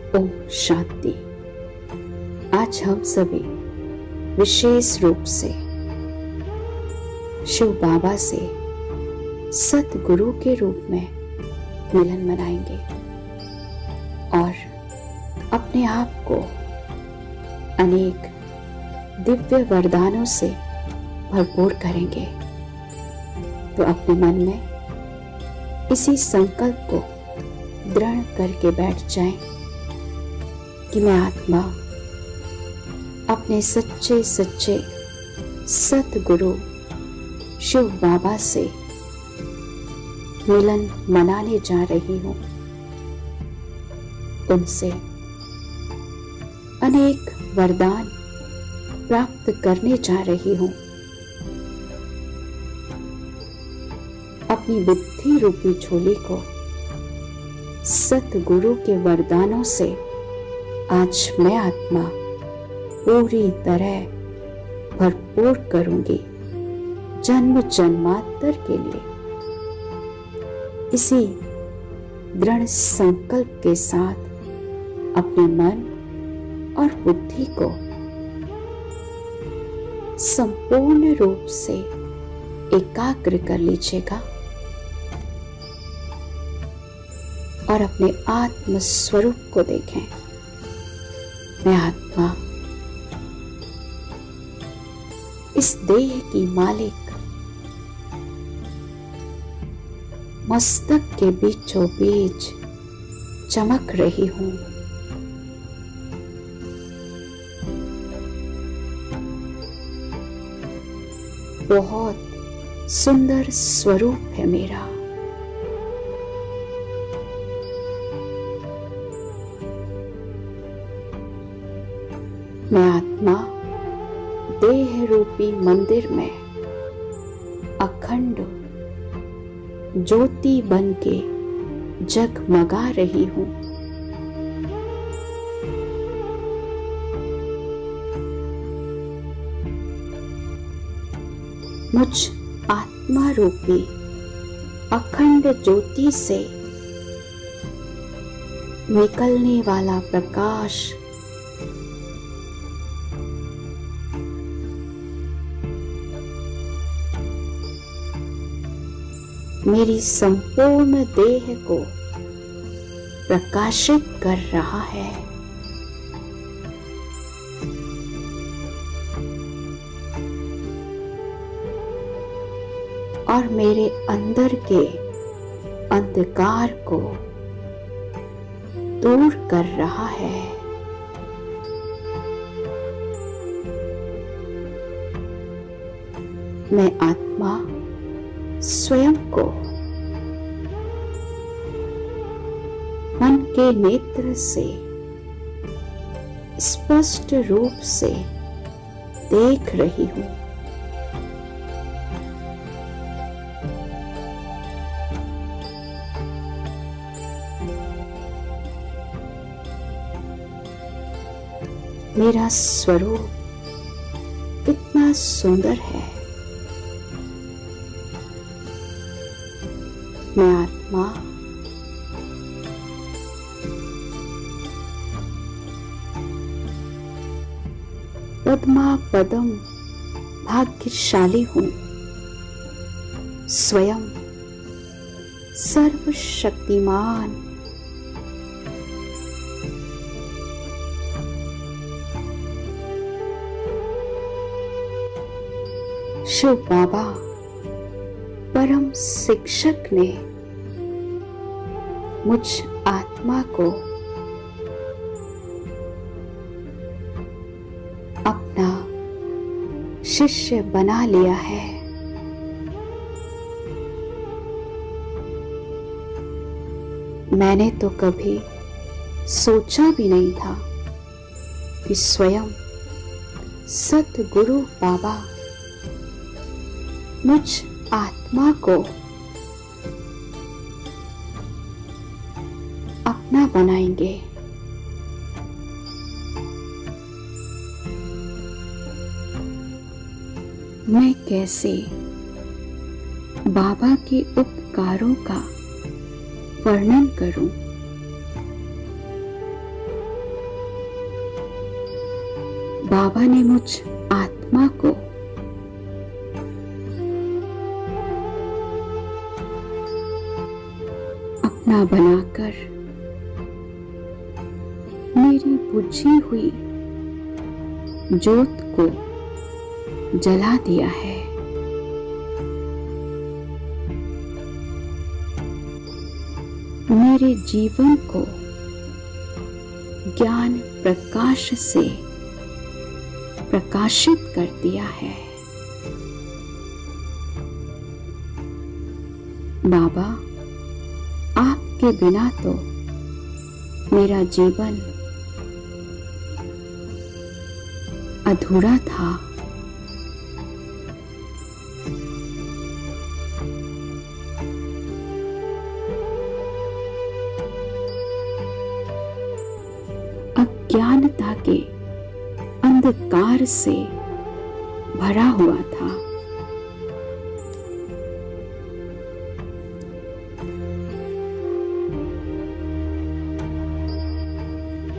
ओम शांति। आज हम सभी विशेष रूप से शिव बाबा से सतगुरु के रूप में मिलन मनाएंगे और अपने आप को अनेक दिव्य वरदानों से भरपूर करेंगे। तो अपने मन में इसी संकल्प को दृढ़ करके बैठ जाएं कि मैं आत्मा अपने सच्चे सच्चे सतगुरु शिव बाबा से मिलन मनाने जा रही हूँ। उनसे अनेक वरदान प्राप्त करने जा रही हूँ। अपनी बुद्धि रूपी झोली को सतगुरु के वरदानों से आज मैं आत्मा पूरी तरह भरपूर करूंगी जन्म जन्मांतर के लिए। इसी दृढ़ संकल्प के साथ अपने मन और बुद्धि को संपूर्ण रूप से एकाग्र कर लीजिएगा और अपने आत्म स्वरूप को देखें। मैं आत्मा इस देह की मालिक मस्तक के बीचों बीच चमक रही हूं। बहुत सुंदर स्वरूप है मेरा। मैं आत्मा देह रूपी मंदिर में अखंड ज्योति बन के जगमगा रही हूं। मुझ आत्मा रूपी अखंड ज्योति से निकलने वाला प्रकाश मेरी संपूर्ण देह को प्रकाशित कर रहा है। और मेरे अंदर के अंधकार को दूर कर रहा है। मैं आत्मा स्वयं को मन के नेत्र से स्पष्ट रूप से देख रही हूं। मेरा स्वरूप कितना सुंदर है। मैं आत्मा पद्मा पदम भाग्यशाली हूं। स्वयं सर्वशक्तिमान शिव बाबा परम शिक्षक ने मुझ आत्मा को अपना शिष्य बना लिया है। मैंने तो कभी सोचा भी नहीं था कि स्वयं सतगुरु बाबा मुझ आत्मा को अपना बनाएंगे। मैं कैसे बाबा के उपकारों का वर्णन करूं। बाबा ने मुझ आत्मा को अपना बनाकर मेरी बुझी हुई ज्योत को जला दिया है। मेरे जीवन को ज्ञान प्रकाश से प्रकाशित कर दिया है। बाबा, आपके बिना तो मेरा जीवन अधूरा था। अज्ञानता के अंधकार से भरा हुआ था।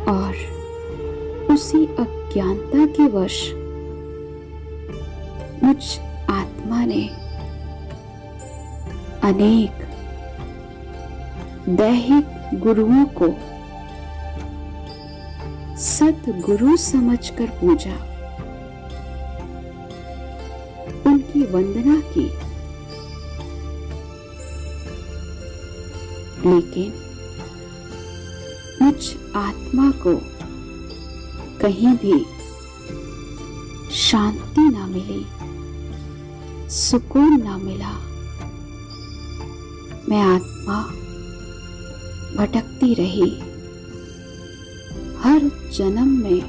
और उसी अज्ञानता के वश मुझ आत्मा ने अनेक दैहिक गुरुओं को सतगुरु समझकर पूजा, उनकी वंदना की। लेकिन मुझ आत्मा को कहीं भी शांति ना मिली, सुकून ना मिला। मैं आत्मा भटकती रही। हर जन्म में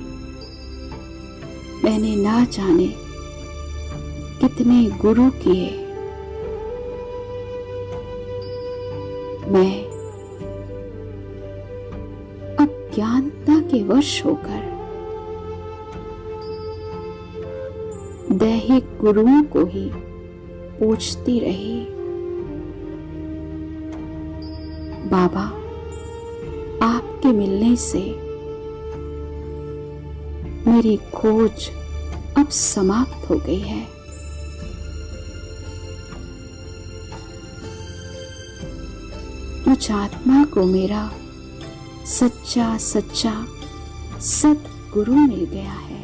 मैंने ना जाने कितने गुरु किए। मैं अज्ञानता के वश होकर दैहिक गुरुओं को ही पूजती रही। बाबा, आपके मिलने से मेरी खोज अब समाप्त हो गई है। मुझ आत्मा को मेरा सच्चा सच्चा सतगुरु मिल गया है।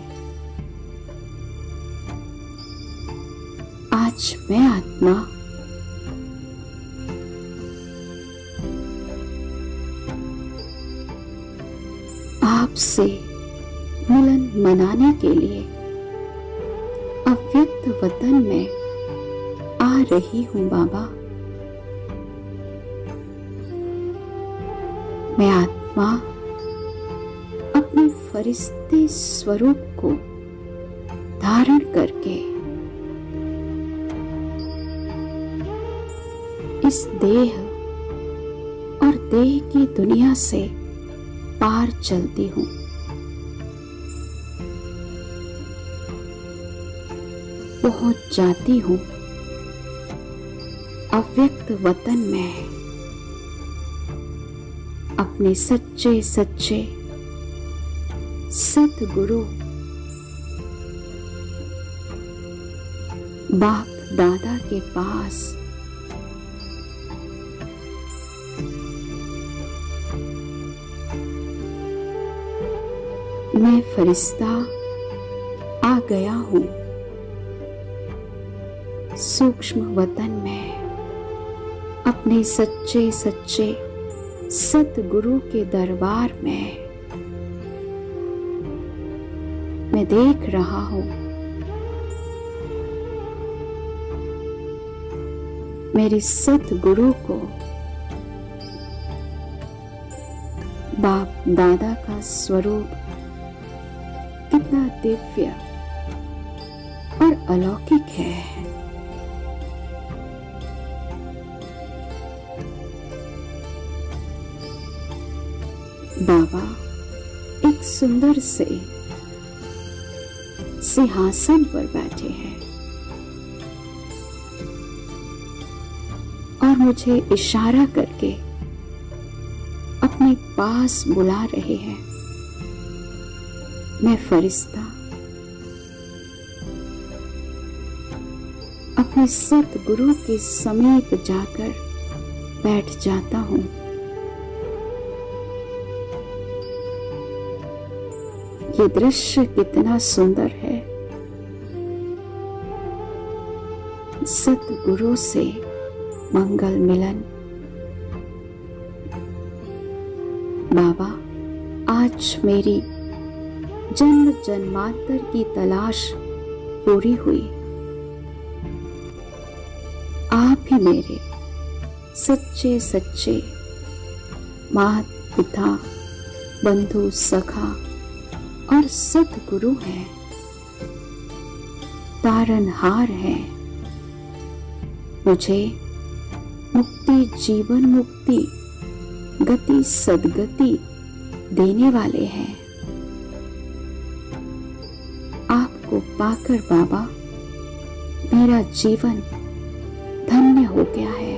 आज मैं आत्मा आपसे मिलन मनाने के लिए अव्यक्त वतन में आ रही हूं। बाबा, मैं आत्मा अपने फरिश्ते स्वरूप को धारण करके इस देह और देह की दुनिया से पार चलती हूं। पहुंच जाती हूं अव्यक्त वतन में, अपने सच्चे सच्चे सतगुरु बाप दादा के पास। मैं फरिश्ता आ गया हूं सूक्ष्म वतन में, अपने सच्चे सच्चे सतगुरु के दरबार में। मैं देख रहा हूं मेरे सतगुरु को बाप दादा का स्वरूप कितना दिव्य और अलौकिक है। बाबा एक सुंदर से सिंहासन पर बैठे हैं और मुझे इशारा करके अपने पास बुला रहे हैं। मैं फरिश्ता अपने सतगुरु के समीप जाकर बैठ जाता हूँ। ये दृश्य कितना सुंदर है। सतगुरु से मंगल मिलन। बाबा, आज मेरी जन्म जन्मांतर की तलाश पूरी हुई। आप ही मेरे सच्चे सच्चे माता पिता, बंधु, सखा और सतगुरु हैं, तारनहार हैं। मुझे मुक्ति, जीवन मुक्ति, गति सदगति देने वाले हैं। आपको पाकर बाबा, मेरा जीवन धन्य हो गया है।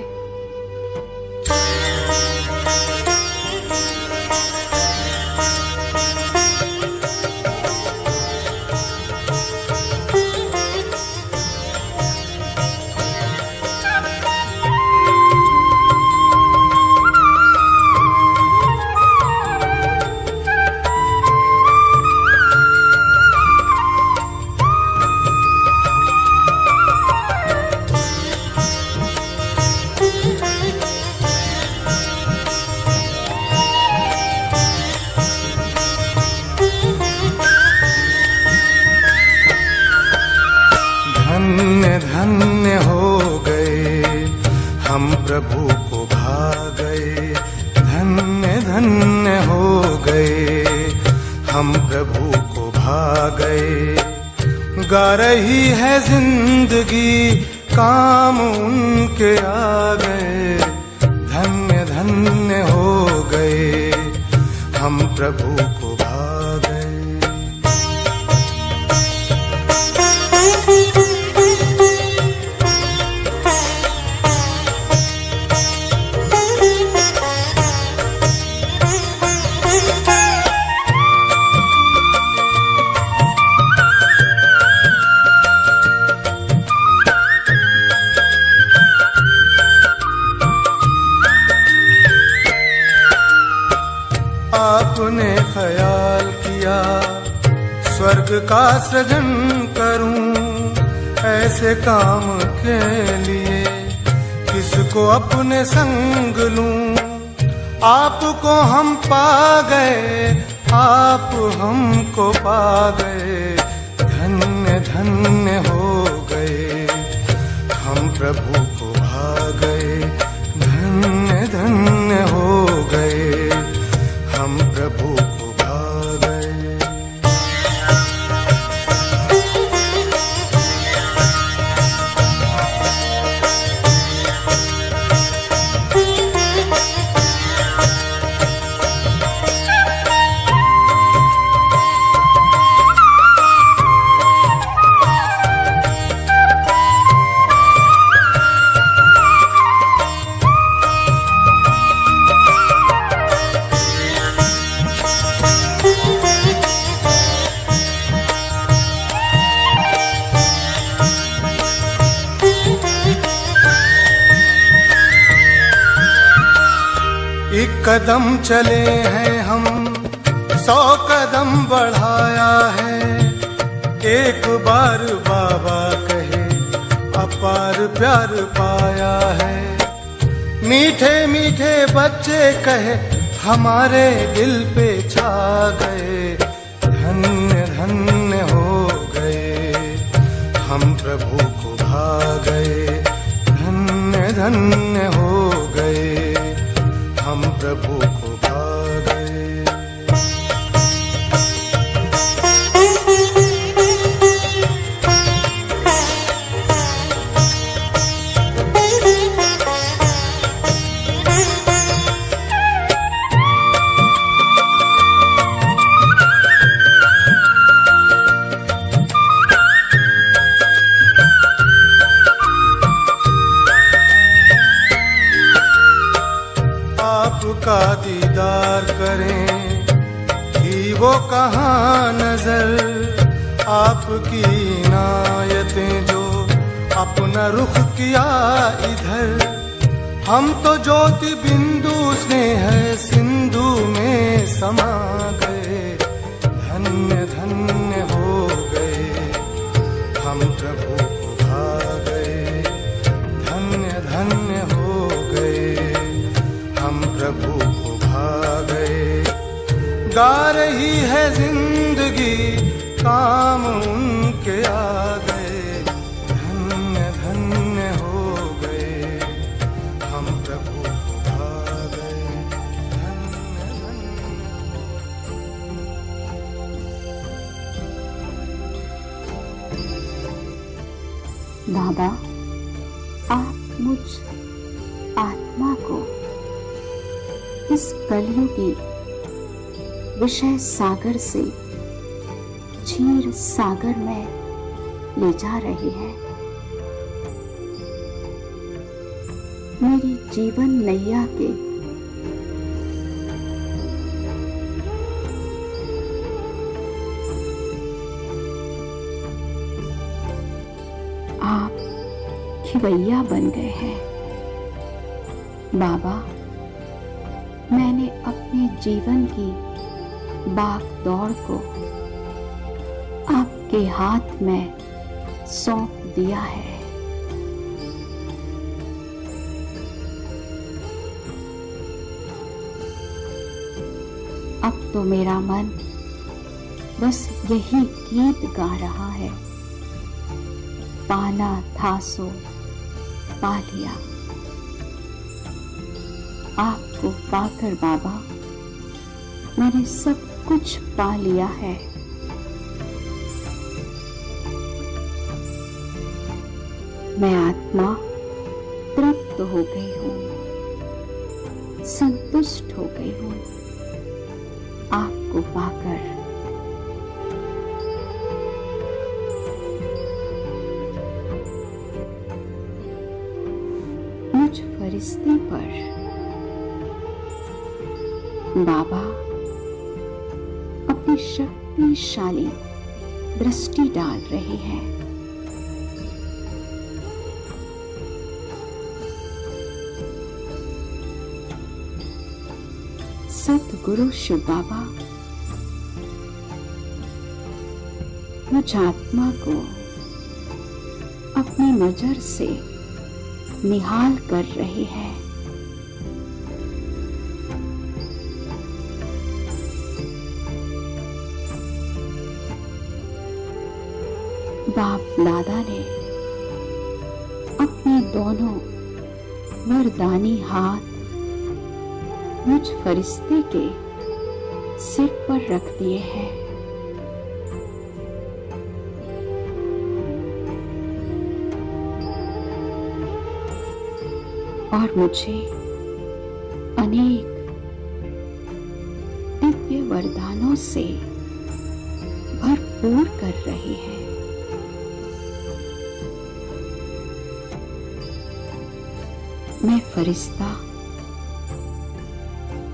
धन्य धन्य हो गए हम प्रभु को भा गए। धन्य धन्य हो गए हम प्रभु को भा गए। गा रही है जिंदगी, काम उनके आ गए। धन्य धन्य हो गए हम प्रभु को भा गए। आपने ख्याल किया स्वर्ग का सृजन करूं, ऐसे काम के लिए किसको अपने संग लूं। आपको हम पा गए, आप हमको पा गए। धन्य धन्य हो गए हम प्रभु को भा गए। धन्य धन्य हो गए हम प्रभु को भा गए। एक कदम चले हैं हम, 100 कदम बढ़ाया है। एक बार बाबा कहे अपार प्यार पाया है। मीठे मीठे बच्चे कहे हमारे दिल पे छा गए। धन्य धन्य हो गए हम प्रभु को भा गए। धन्य धन्य हो गए हम प्रभु को भा गए। आपका दीदार करें कि वो कहाँ नजर। आपकी इनायतें जो अपना रुख किया इधर। हम तो ज्योति बिंदु स्नेह सिंधु में समा गए, धन्य धन्य हो गए हम प्रभु को भा गए, धन्य धन्य हो गए हम प्रभु को भा गए। गा रही है जिंदगी काम उनके आ गए, धन्य धन्य हो गए हम प्रभु को भा गए, धन्य धन्य हो। बाबा, आप मुझ आत्मा को इस कलयुगी विषय सागर से क्षीर सागर में ले जा रही है। मेरी जीवन नैया के आप खिवैया बन गए हैं। बाबा, मैंने अपने जीवन की भाग दौड़ को आपके हाथ में सौंप दिया है। अब तो मेरा मन बस यही गीत गा रहा है, पाना था सो पा लिया। आपको पाकर बाबा मैंने सब कुछ पा लिया है। मैं आत्मा तृप्त हो गई हूँ, संतुष्ट हो गई हूँ आपको पाकर। मुझ फरिश्ते पर बाबा अपनी शक्तिशाली दृष्टि डाल रहे हैं। सतगुरु शिव बाबा मुझ आत्मा को अपनी नजर से निहाल कर रहे हैं। बाप दादा ने अपने दोनों वरदानी हाथ मुझ फरिश्ते के सिर पर रख दिए हैं। और मुझे अनेक दिव्य वरदानों से भरपूर कर रहे हैं। मैं फरिश्ता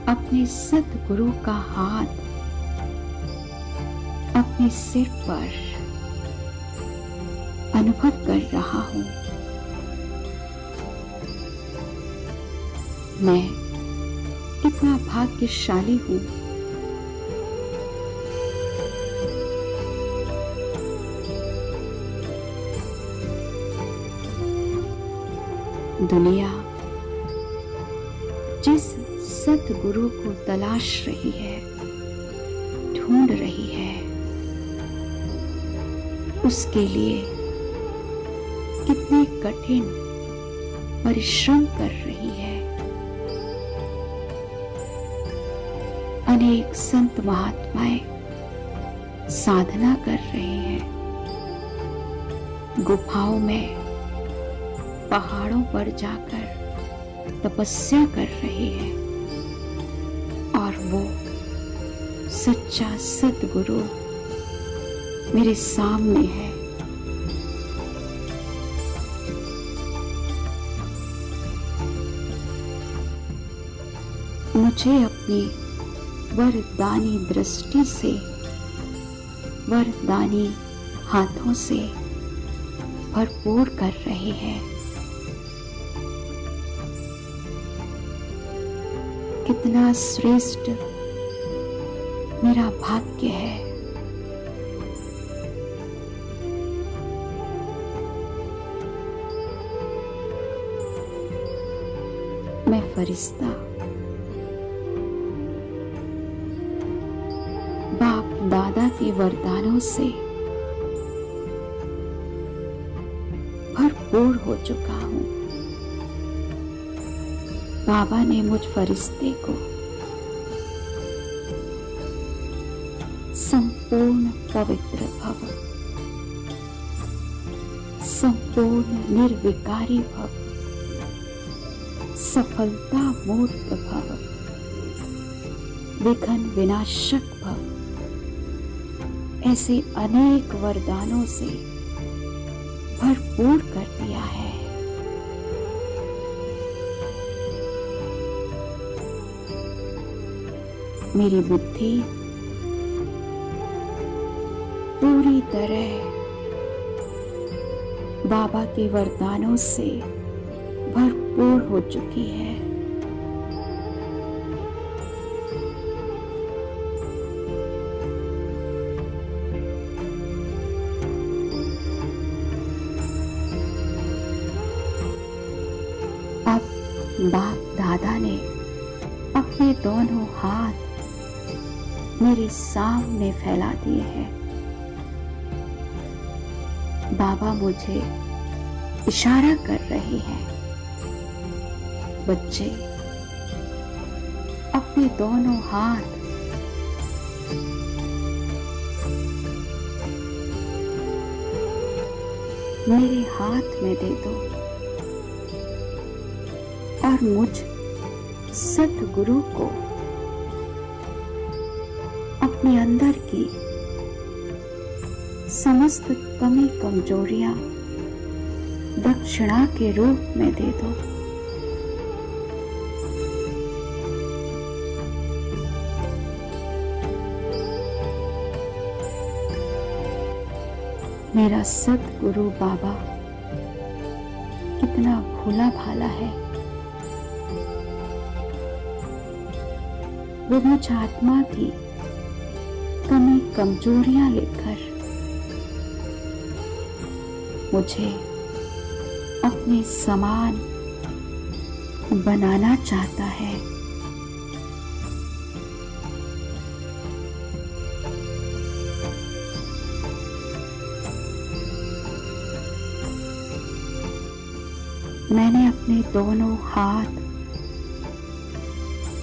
अपने सतगुरु का हाथ अपने सिर पर अनुभव कर रहा हूं। मैं कितना भाग्यशाली हूं। दुनिया जिस सतगुरु को तलाश रही है, ढूंढ रही है, उसके लिए कितने कठिन परिश्रम कर रही है। अनेक संत महात्माएं साधना कर रहे हैं, गुफाओं में, पहाड़ों पर जाकर तपस्या कर रहे हैं। और वो सच्चा सतगुरु मेरे सामने है। मुझे अपनी वरदानी दृष्टि से, वरदानी हाथों से भरपूर कर रही है। कितना श्रेष्ठ मेरा भाग्य है। मैं फरिश्ता बाप दादा के वरदानों से भरपूर हो चुका हूं। बाबा ने मुझ फरिश्ते को संपूर्ण पवित्र भव, संपूर्ण निर्विकारी भव, सफलता मूर्त भव, विघ्न विनाशक भव, ऐसे अनेक वरदानों से भरपूर कर दिया है। मेरी बुद्धि पूरी तरह बाबा के वरदानों से भरपूर हो चुकी है। अब बाप दादा ने अपने दोनों हाथ मेरे सामने फैला दिए हैं। बाबा मुझे इशारा कर रहे हैं, बच्चे अपने दोनों हाथ मेरे हाथ में दे दो और मुझ सतगुरु को अपने अंदर की समस्त कमी कमजोरियां दक्षिणा के रूप में दे दो। मेरा सतगुरु बाबा कितना भोला भाला है। वो मुझ आत्मा की कमी कमजोरियां लेकर मुझे अपने समान बनाना चाहता है। मैंने अपने दोनों हाथ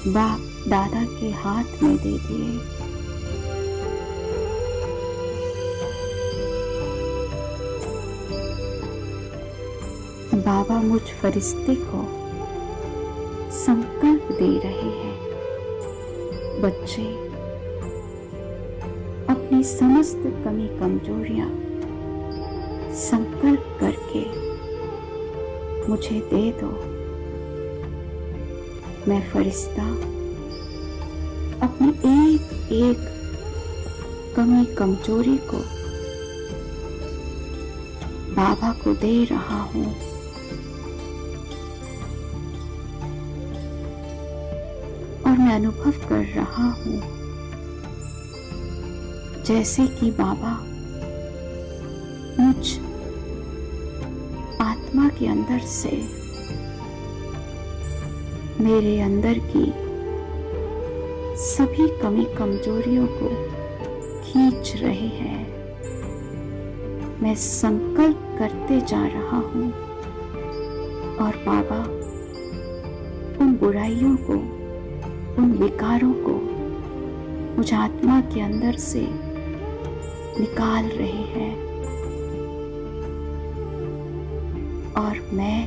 बाप दादा के हाथ में दे दिए। बाबा मुझ फरिश्ते को संकल्प दे रहे हैं, बच्चे अपनी समस्त कमी कमजोरियां संकल्प करके मुझे दे दो। मैं फरिश्ता अपनी एक एक कमी कमजोरी को बाबा को दे रहा हूं। और मैं अनुभव कर रहा हूं जैसे कि बाबा मुझ आत्मा के अंदर से मेरे अंदर की सभी कमी कमजोरियों को खींच रहे हैं। मैं संकल्प करते जा रहा हूं और बाबा उन बुराइयों को, उन विकारों को मुझ आत्मा के अंदर से निकाल रहे हैं और मैं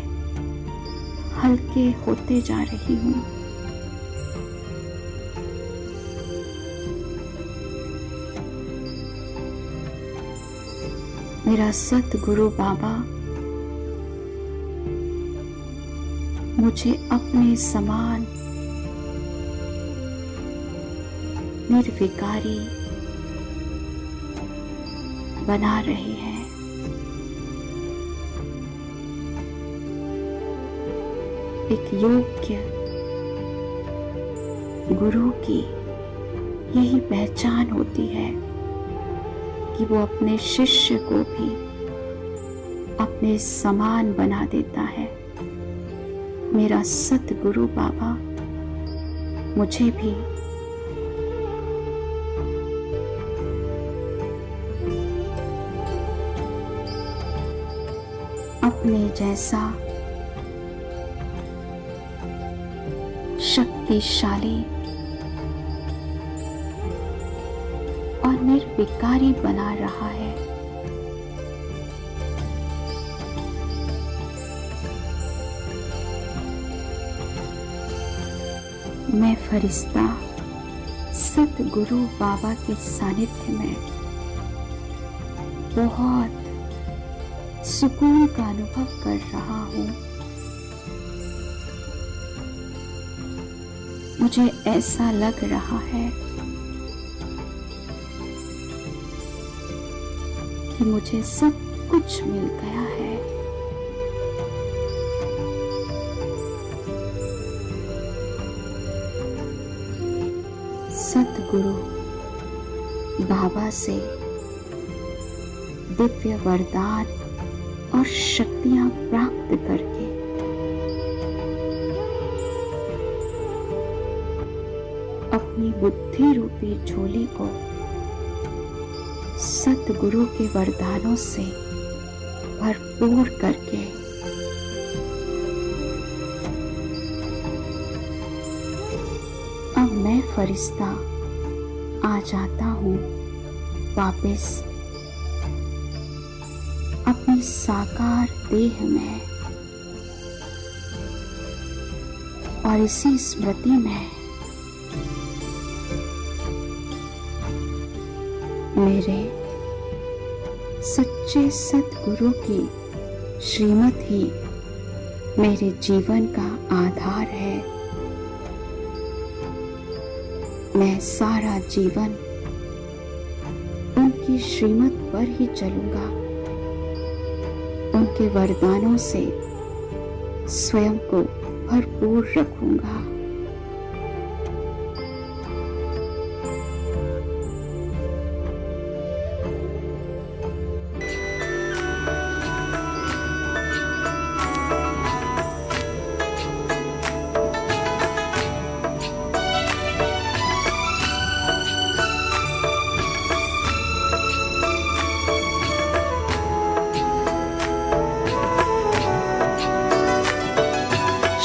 हल्के होते जा रही हूं। मेरा सतगुरु बाबा मुझे अपने समान निर्विकारी बना रहे हैं। एक योग्य गुरु की यही पहचान होती है कि वो अपने शिष्य को भी अपने समान बना देता है। मेरा सतगुरु बाबा मुझे भी अपने जैसा शक्तिशाली और निर्विकारी बना रहा है। मैं फरिश्ता सतगुरु बाबा के सानिध्य में बहुत सुकून का अनुभव कर रहा हूँ। मुझे ऐसा लग रहा है कि मुझे सब कुछ मिल गया है। सतगुरु बाबा से दिव्य वरदान और शक्तियां प्राप्त करके अपनी बुद्धि रूपी झोली को सतगुरु के वरदानों से भरपूर करके अब मैं फरिश्ता आ जाता हूँ वापस अपनी साकार देह में और इसी स्मृति में मेरे सच्चे सतगुरु की श्रीमत ही मेरे जीवन का आधार है। मैं सारा जीवन उनकी श्रीमत पर ही चलूंगा, उनके वरदानों से स्वयं को भरपूर रखूंगा।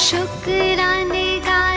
शुक्राने गा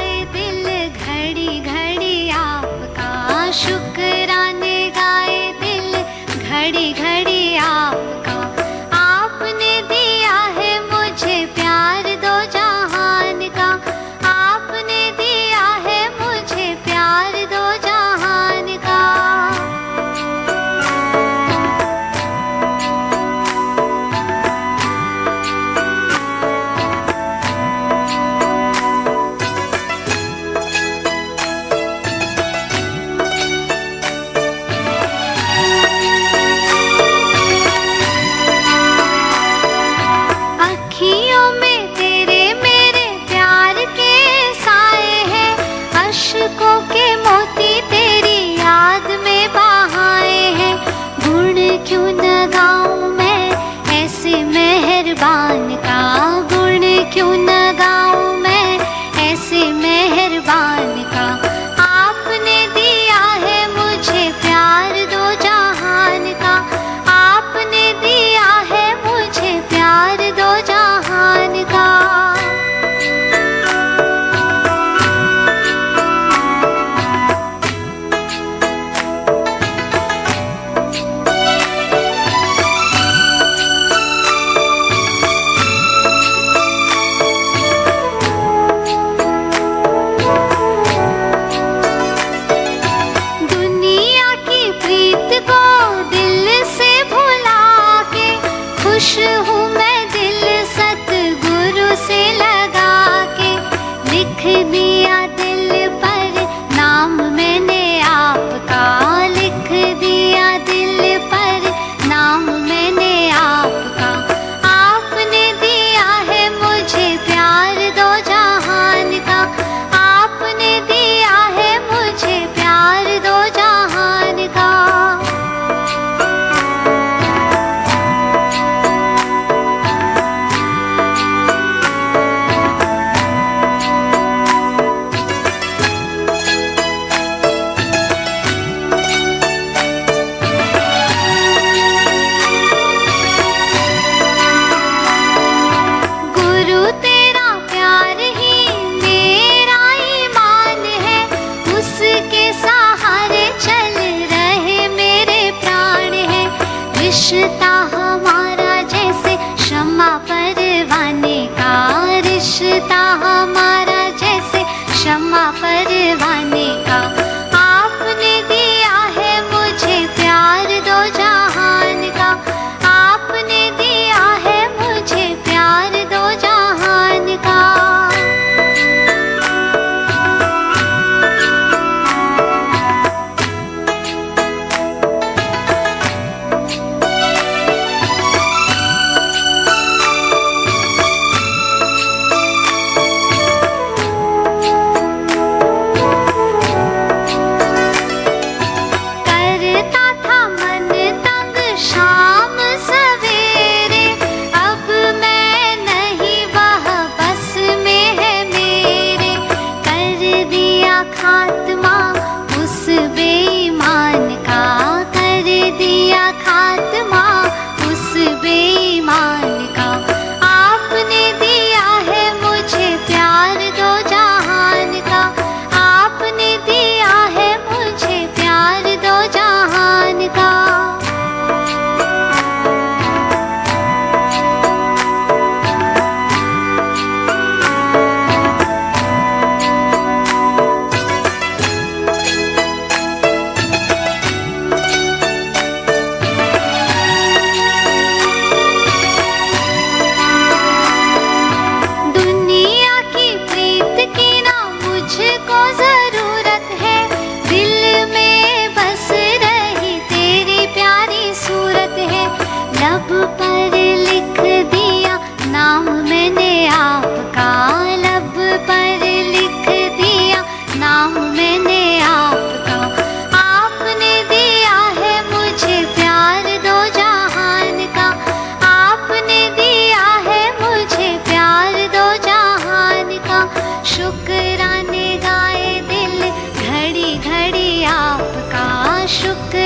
शुक्र